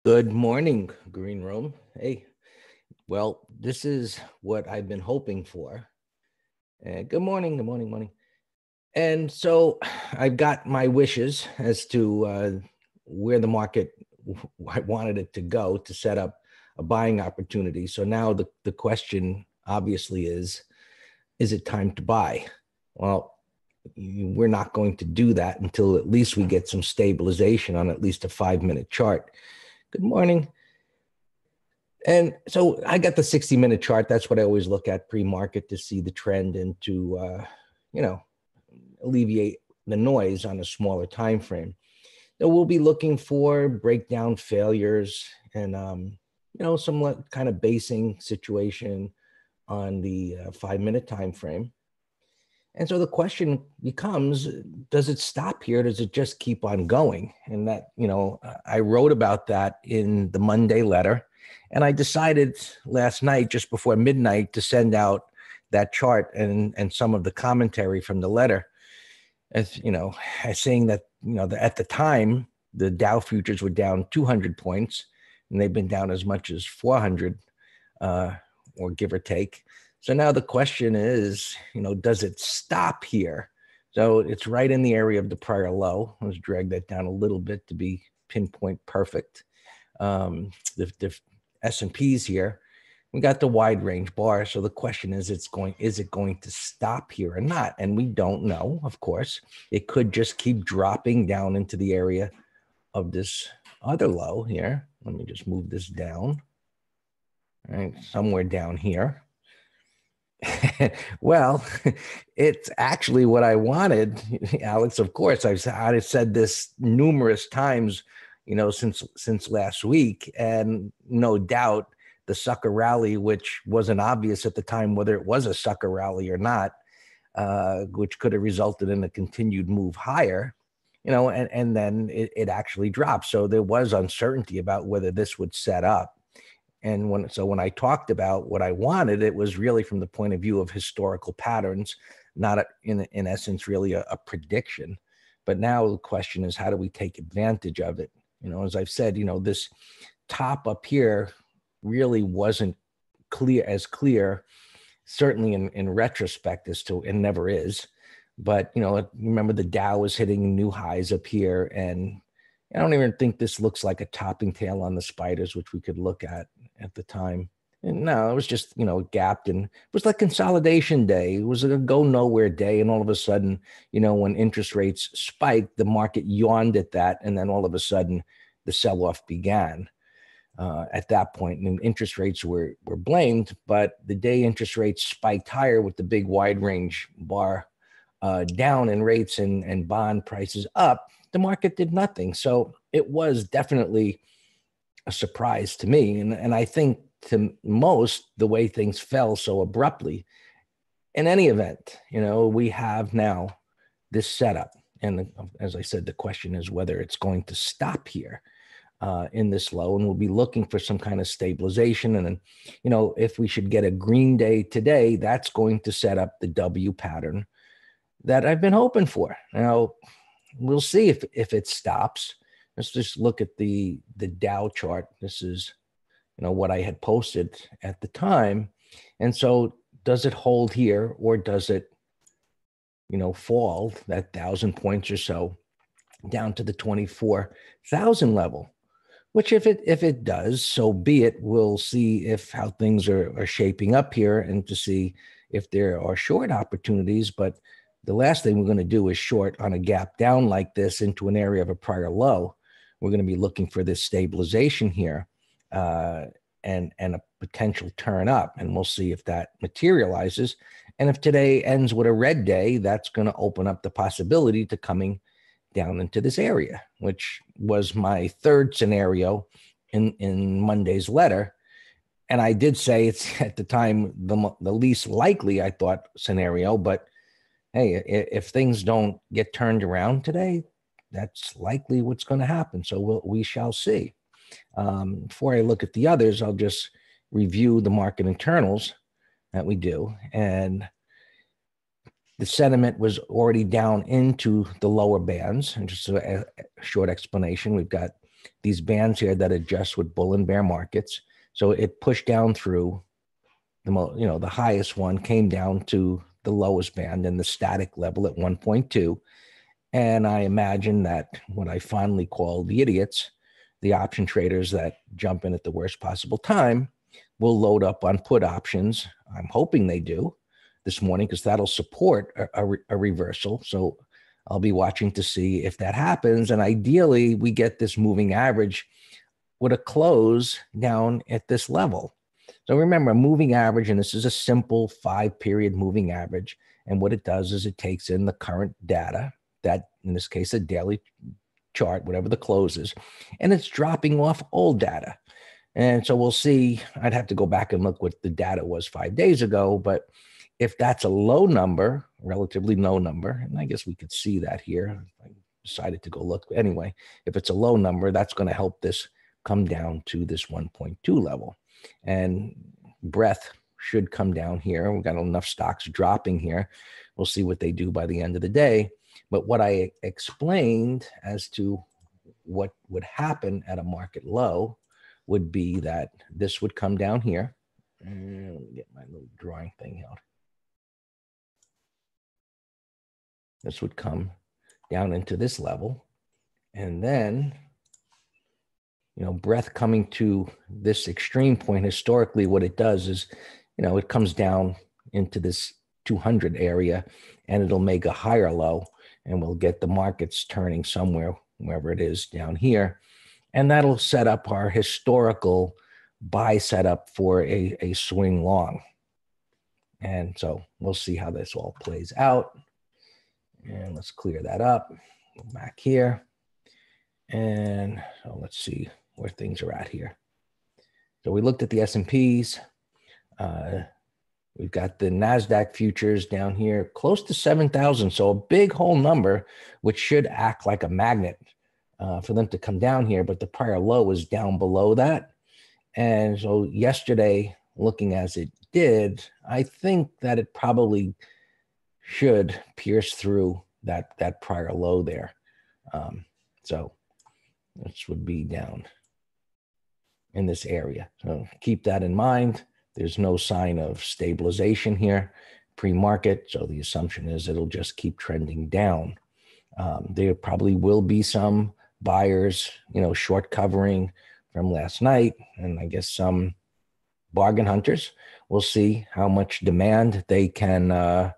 Good morning, Green Room. Hey, well, this is what I've been hoping for. Good morning, good morning, morning. And so I've got my wishes as to where the market I wanted it to go to set up a buying opportunity. So now the question obviously is it time to buy? Well, we're not going to do that until at least we get some stabilization on at least a 5-minute chart. Good morning. And so I got the 60-minute chart. That's what I always look at pre-market to see the trend and to, alleviate the noise on a smaller time frame. So we'll be looking for breakdown failures and, some kind of basing situation on the 5-minute time frame. And so the question becomes, does it stop here? Does it just keep on going? And that, I wrote about that in the Monday letter. And I decided last night, just before midnight, to send out that chart and some of the commentary from the letter. As saying that, at the time, the Dow futures were down 200 points, and they've been down as much as 400, or give or take. So now the question is, does it stop here? So it's right in the area of the prior low. Let's drag that down a little bit to be pinpoint perfect. The S&Ps here, we got the wide range bar. So the question is, is it going to stop here or not? And we don't know, of course. It could just keep dropping down into the area of this other low here. Let me just move this down. All right, somewhere down here. Well, it's actually what I wanted, Alex. Of course, I've said this numerous times, since last week, and no doubt the sucker rally, which wasn't obvious at the time whether it was a sucker rally or not, which could have resulted in a continued move higher, and then it actually dropped. So there was uncertainty about whether this would set up. And when I talked about what I wanted, it was really from the point of view of historical patterns, not in essence really a prediction. But now the question is, how do we take advantage of it? As I've said, this top up here really wasn't clear, certainly in retrospect as to, and never is. But, remember the Dow was hitting new highs up here, and I don't even think this looks like a topping tail on the spiders, which we could look at the time. And no, it was just, gapped, and it was like consolidation day. It was a go nowhere day. And all of a sudden, when interest rates spiked, the market yawned at that. And then all of a sudden the sell-off began at that point. And interest rates were blamed, but the day interest rates spiked higher with the big wide range bar down and rates and bond prices up, the market did nothing. So it was definitely a surprise to me. And I think to most, the way things fell so abruptly. In any event, we have now this setup. And as I said, the question is whether it's going to stop here in this low, and we'll be looking for some kind of stabilization. And then, if we should get a green day today, that's going to set up the W pattern that I've been hoping for. Now, we'll see if it stops. Let's just look at the Dow chart. This is, what I had posted at the time. And so does it hold here, or does it, fall that 1,000 points or so down to the 24,000 level? Which if it does, so be it. We'll see how things are shaping up here and to see if there are short opportunities. But the last thing we're going to do is short on a gap down like this into an area of a prior low. We're going to be looking for this stabilization here and a potential turn up. And we'll see if that materializes. And if today ends with a red day, that's going to open up the possibility to coming down into this area, which was my third scenario in Monday's letter. And I did say it's at the time the least likely, I thought, scenario. But hey, if things don't get turned around today, that's likely what's going to happen. So we shall see. Before I look at the others, I'll just review the market internals that we do. And the sentiment was already down into the lower bands. And just a short explanation, we've got these bands here that adjust with bull and bear markets. So it pushed down through the highest one, came down to the lowest band and the static level at 1.2. And I imagine that what I fondly call the idiots, the option traders that jump in at the worst possible time, will load up on put options. I'm hoping they do this morning because that'll support a reversal. So I'll be watching to see if that happens. And ideally, we get this moving average with a close down at this level. So remember, a moving average, and this is a simple 5-period moving average. And what it does is it takes in the current data, that in this case, a daily chart, whatever the close is, and it's dropping off old data. And so we'll see. I'd have to go back and look what the data was 5 days ago. But if that's a low number, relatively low number, and I guess we could see that here. I decided to go look. Anyway, if it's a low number, that's going to help this come down to this 1.2 level. And breadth should come down here. We've got enough stocks dropping here. We'll see what they do by the end of the day. But what I explained as to what would happen at a market low would be that this would come down here. And let me get my little drawing thing out. This would come down into this level. And then, breadth coming to this extreme point, historically, what it does is, it comes down into this 200 area and it'll make a higher low and we'll get the markets turning somewhere, wherever it is down here. And that'll set up our historical buy setup for a swing long. And so we'll see how this all plays out. And let's clear that up. Go back here. And so let's see where things are at here. So we looked at the S&Ps. We've got the NASDAQ futures down here, close to 7,000. So a big whole number, which should act like a magnet for them to come down here. But the prior low was down below that. And so yesterday, looking as it did, I think that it probably should pierce through that prior low there. So this would be down in this area. So keep that in mind. There's no sign of stabilization here pre-market. So the assumption is it'll just keep trending down. There probably will be some buyers, short covering from last night. And I guess some bargain hunters. We'll see how much demand they can,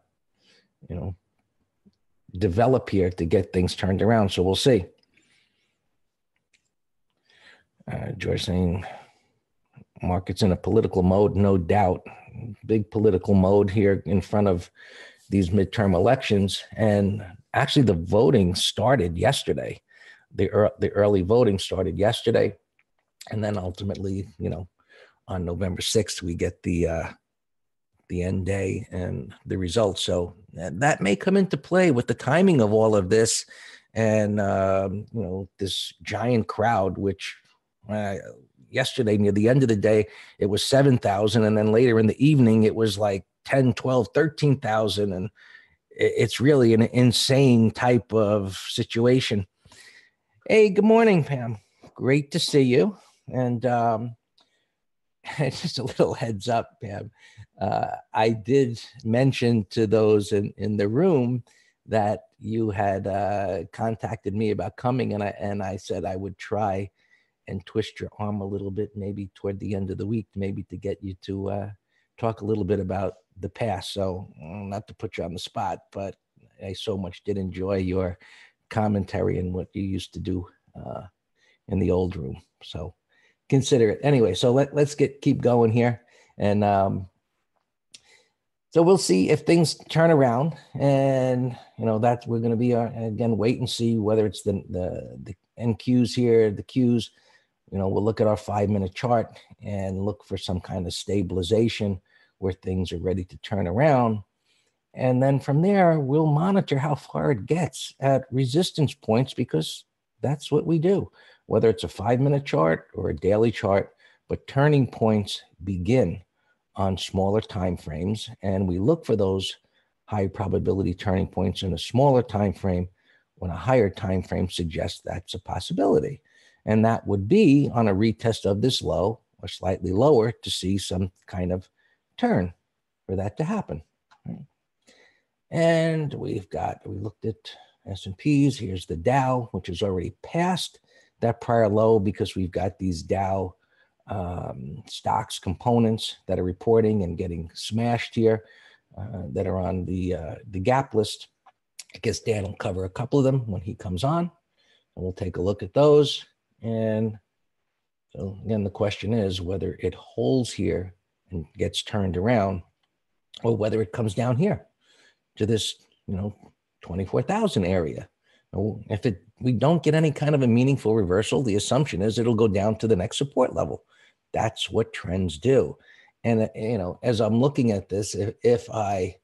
develop here to get things turned around. So we'll see. George saying market's in a political mode, no doubt. Big political mode here in front of these midterm elections. And actually the voting started yesterday. The early voting started yesterday. And then ultimately, on November 6th, we get the end day and the results. So that may come into play with the timing of all of this and, this giant crowd, which yesterday near the end of the day, it was 7,000. And then later in the evening, it was like 10, 12, 13,000. And it's really an insane type of situation. Hey, good morning, Pam. Great to see you. And just a little heads up, Pam. I did mention to those in the room that you had contacted me about coming, and I said I would try and twist your arm a little bit, maybe toward the end of the week, maybe to get you to talk a little bit about the past. So not to put you on the spot, but I so much did enjoy your commentary and what you used to do in the old room. So consider it. Anyway, so let's keep going here. And so we'll see if things turn around, and that we're going to be again wait and see whether it's the NQs here, the Qs. We'll look at our 5-minute chart and look for some kind of stabilization where things are ready to turn around. And then from there, we'll monitor how far it gets at resistance points, because that's what we do, whether it's a 5-minute chart or a daily chart. But turning points begin on smaller time frames, and we look for those high probability turning points in a smaller time frame when a higher time frame suggests that's a possibility. And that would be on a retest of this low or slightly lower to see some kind of turn for that to happen. Right? And we looked at S&Ps. Here's the Dow, which is already past that prior low because we've got these Dow stocks components that are reporting and getting smashed here that are on the gap list. I guess Dan will cover a couple of them when he comes on. And we'll take a look at those. And so again, the question is whether it holds here and gets turned around or whether it comes down here to this, 24,000 area. If we don't get any kind of a meaningful reversal, the assumption is it'll go down to the next support level. That's what trends do. And, as I'm looking at this, if I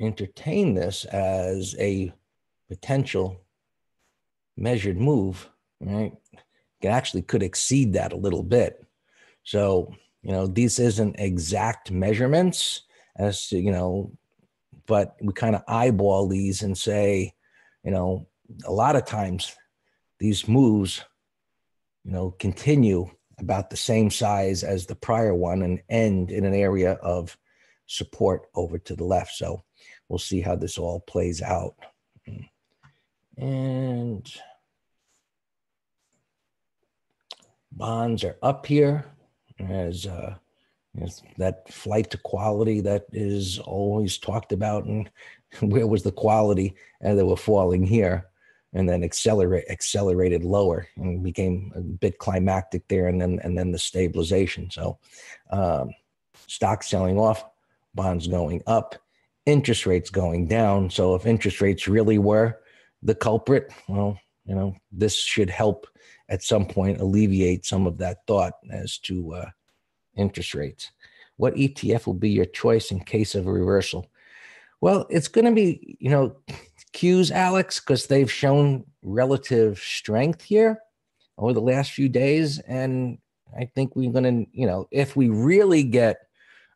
entertain this as a potential measured move, right, it actually could exceed that a little bit. So, these isn't exact measurements as to, but we kind of eyeball these and say, a lot of times these moves, continue about the same size as the prior one and end in an area of support over to the left. So we'll see how this all plays out. And bonds are up here as that flight to quality that is always talked about. And where was the quality? And they were falling here and then accelerated lower and became a bit climactic there, and then the stabilization. So stocks selling off, bonds going up, interest rates going down. So if interest rates really were the culprit, well, this should help at some point alleviate some of that thought as to interest rates. What ETF will be your choice in case of a reversal? Well, it's going to be, Qs, Alex, because they've shown relative strength here over the last few days. And I think we're going to, if we really get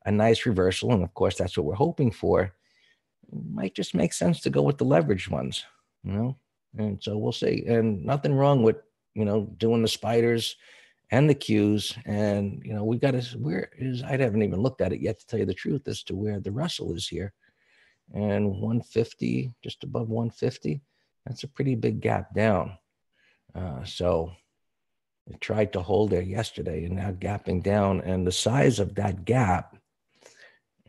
a nice reversal, and of course, that's what we're hoping for, it might just make sense to go with the leveraged ones, and so we'll see. And nothing wrong with, doing the spiders and the Qs. And, we got to, I haven't even looked at it yet to tell you the truth as to where the Russell is here. And 150, just above 150, that's a pretty big gap down. So it tried to hold there yesterday and now gapping down. And the size of that gap,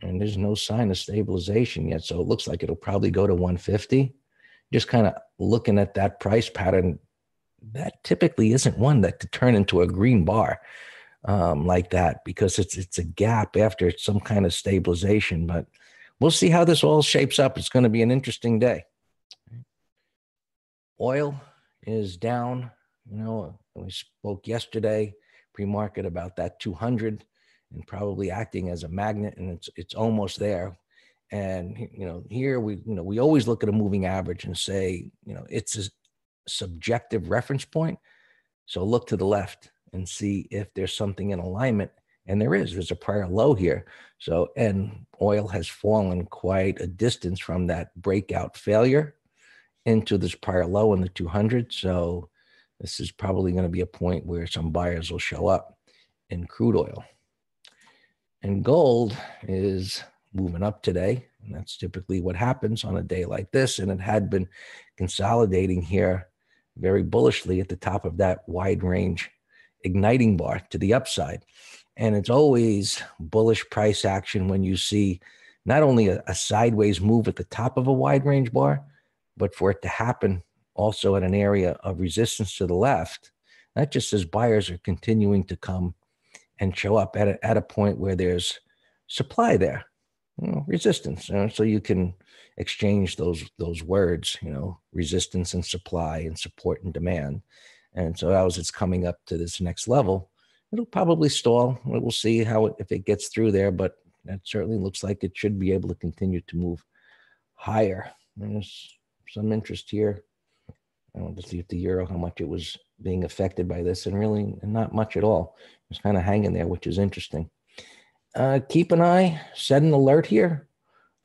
and there's no sign of stabilization yet. So it looks like it'll probably go to 150. Just kind of looking at that price pattern, that typically isn't one that could turn into a green bar like that, because it's a gap after some kind of stabilization. But we'll see how this all shapes up. It's going to be an interesting day. Oil is down. We spoke yesterday, pre-market, about that 200 and probably acting as a magnet, and it's almost there. And here we always look at a moving average and say, it's a subjective reference point. So look to the left and see if there's something in alignment. And there's a prior low here. So, and oil has fallen quite a distance from that breakout failure into this prior low in the 200. So this is probably going to be a point where some buyers will show up in crude oil. And gold is moving up today. And that's typically what happens on a day like this. And it had been consolidating here very bullishly at the top of that wide range igniting bar to the upside. And it's always bullish price action when you see not only a sideways move at the top of a wide range bar, but for it to happen also at an area of resistance to the left. That just says buyers are continuing to come and show up at a point where there's supply there, resistance. So you can exchange those words, resistance and supply and support and demand. And so as it's coming up to this next level, it'll probably stall. We'll see if it gets through there, but that certainly looks like it should be able to continue to move higher. There's some interest here. I want to see if the euro, how much it was being affected by this, and really not much at all. It's kind of hanging there, which is interesting. Keep an eye, set an alert here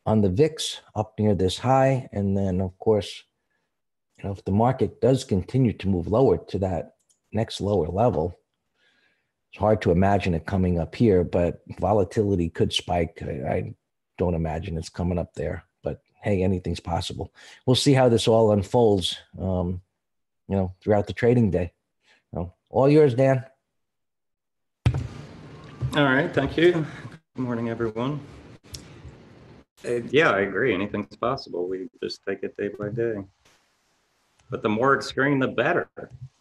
on the VIX up near this high. And then, of course, if the market does continue to move lower to that next lower level, it's hard to imagine it coming up here, but volatility could spike. I don't imagine it's coming up there, but hey, anything's possible. We'll see how this all unfolds, throughout the trading day. All yours, Dan. All right, thank you. Good morning, everyone. Yeah, I agree. Anything's possible. We just take it day by day. But the more extreme, the better,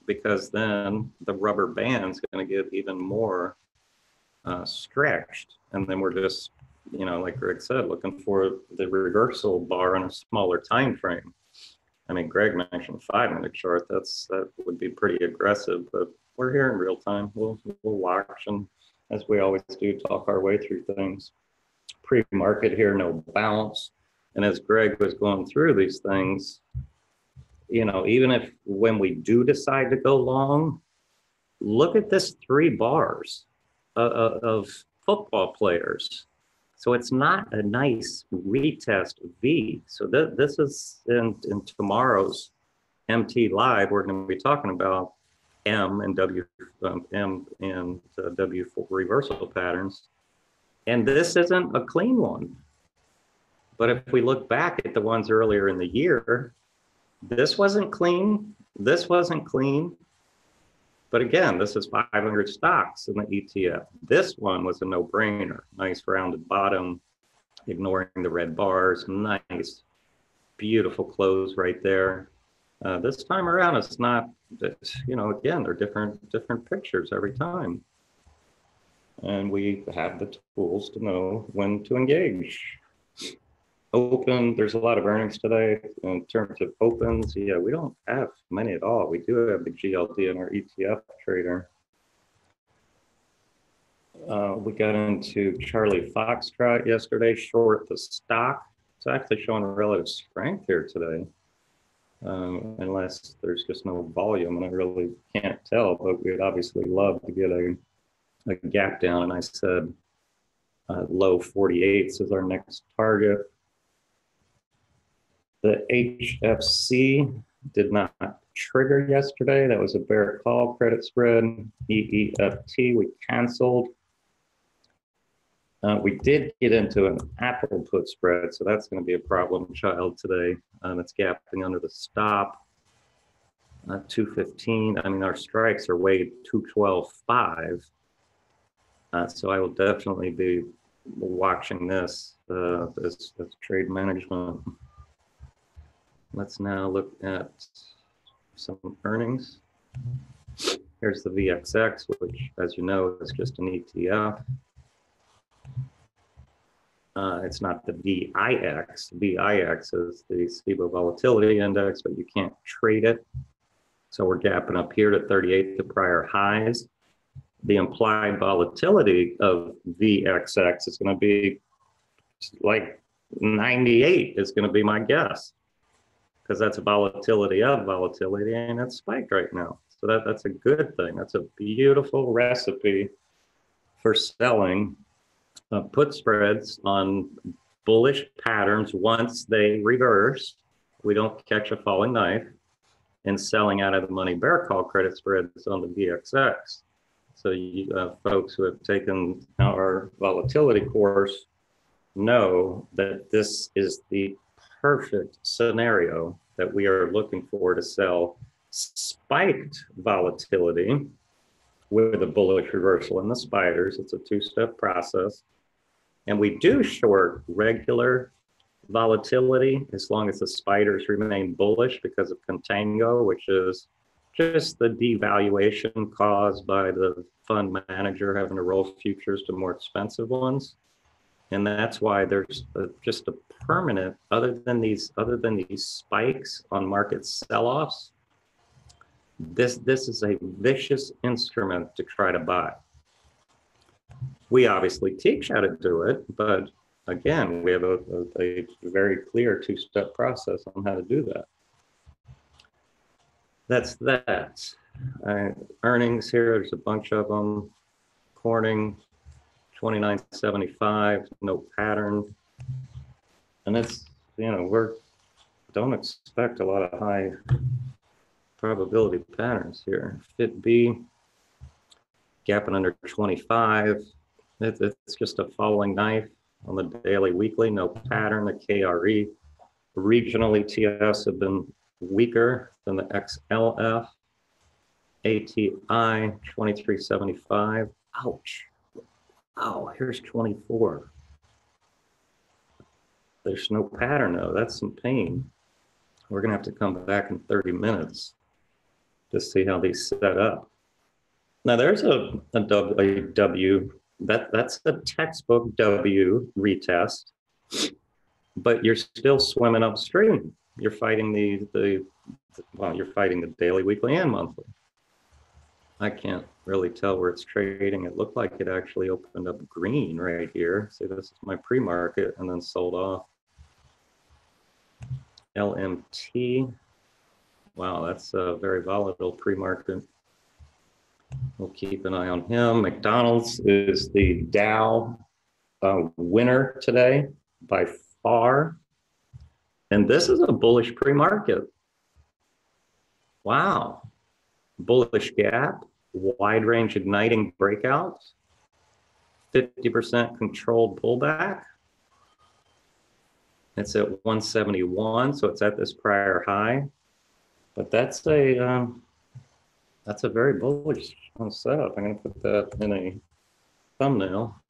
because then the rubber band's going to get even more stretched. And then we're just, like Greg said, looking for the reversal bar on a smaller time frame. I mean, Greg mentioned 5-minute chart. That would be pretty aggressive, but we're here in real time. We'll watch, and as we always do, talk our way through things. Pre-market here, no bounce. And as Greg was going through these things, even if when we do decide to go long, look at this 3 bars of football players. So it's not a nice retest V. So this is in tomorrow's MT Live, we're going to be talking about M and W reversal patterns. And this isn't a clean one. But if we look back at the ones earlier in the year, this wasn't clean. This wasn't clean. But again, this is 500 stocks in the ETF. This one was a no-brainer. Nice rounded bottom, ignoring the red bars. Nice, beautiful close right there. This time around, it's not, again, they're different pictures every time. And we have the tools to know when to engage. Open, there's a lot of earnings today. In terms of opens, yeah, we don't have many at all. We do have the GLD in our ETF trader. We got into Charlie Foxtrot yesterday, short the stock. It's actually showing relative strength here today, unless there's just no volume, and I really can't tell, but we'd obviously love to get a gap down, and I said low 48s is our next target. The HFC did not trigger yesterday. That was a bear call credit spread. EEFT, we canceled. We did get into an Apple put spread, so that's going to be a problem child today. It's gapping under the stop. 215. I mean, our strikes are way 212.5. So I will definitely be watching this as trade management. Let's now look at some earnings. Here's the VXX, which, as you know, is just an ETF. It's not the VIX. VIX is the SIBO volatility index, but you can't trade it. So we're gapping up here to 38, the prior highs. The implied volatility of VXX is going to be like 98 is going to be my guess, because that's a volatility of volatility, and it's spiked right now. So that's a good thing. That's a beautiful recipe for selling put spreads on bullish patterns once they reverse. We don't catch a falling knife, and selling out of the money bear call credit spreads on the VXX. So you folks who have taken our volatility course know that this is the perfect scenario that we are looking for to sell spiked volatility with a bullish reversal in the spiders. It's a 2-step process. And we do short regular volatility as long as the spiders remain bullish because of contango, which is just the devaluation caused by the fund manager having to roll futures to more expensive ones. And that's why there's just a permanent, other than these spikes on market sell-offs, this is a vicious instrument to try to buy. We obviously teach how to do it, but again, we have a very clear 2-step process on how to do that. That's that. Earnings here, there's a bunch of them. Corning, 29.75, no pattern. And it's, we're don't expect a lot of high probability patterns here. Fit B, gapping under 25. It's just a falling knife on the daily, weekly, no pattern. The KRE, regional ETFs have been weaker than the XLF. ATI 2375. Ouch. Oh, here's 24. There's no pattern though. That's some pain. We're gonna have to come back in 30 minutes to see how these set up. Now there's a W. That's a textbook W retest, but you're still swimming upstream. You're fighting you're fighting the daily, weekly, and monthly. I can't really tell where it's trading. It looked like it actually opened up green right here. See, this is my pre-market and then sold off. LMT. Wow, that's a very volatile pre-market. We'll keep an eye on him. McDonald's is the Dow winner today by far. And this is a bullish pre-market. Wow. Bullish gap, wide range igniting breakouts, 50% controlled pullback. It's at 171, so it's at this prior high. But that's a very bullish setup. I'm going to put that in a thumbnail.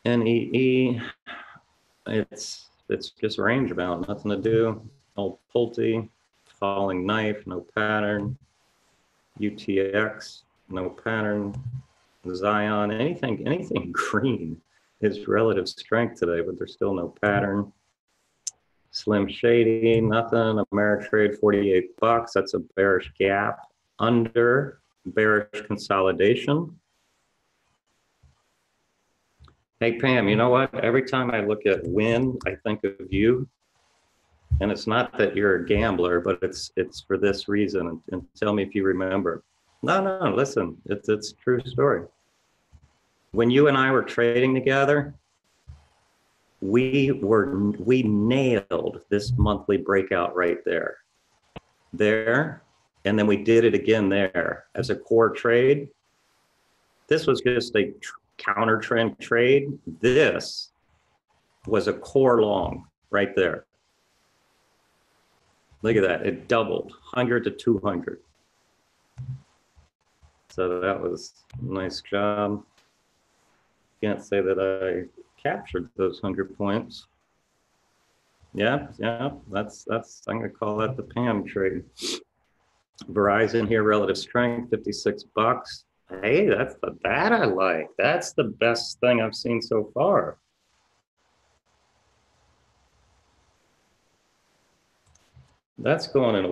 NEE, it's just range bound, nothing to do. Old Pulte, falling knife, no pattern. UTX, no pattern. Zion, anything green is relative strength today, but there's still no pattern. Slim Shady, nothing. Ameritrade, 48 bucks. That's a bearish gap under bearish consolidation. Hey, Pam, you know what? Every time I look at Win, I think of you. And it's not that you're a gambler, but it's for this reason. And tell me if you remember. No, listen, it's a true story. When you and I were trading together, we nailed this monthly breakout right there. And then we did it again there as a core trade. This was just a counter trend trade. This was a core long right there. Look at that, it doubled, 100 to 200. So that was a nice job. Can't say that I captured those 100 points. Yeah, that's I'm gonna call that the Pam trade. Verizon here, relative strength, 56 bucks. Hey, that I like. That's the best thing I've seen so far. That's going in a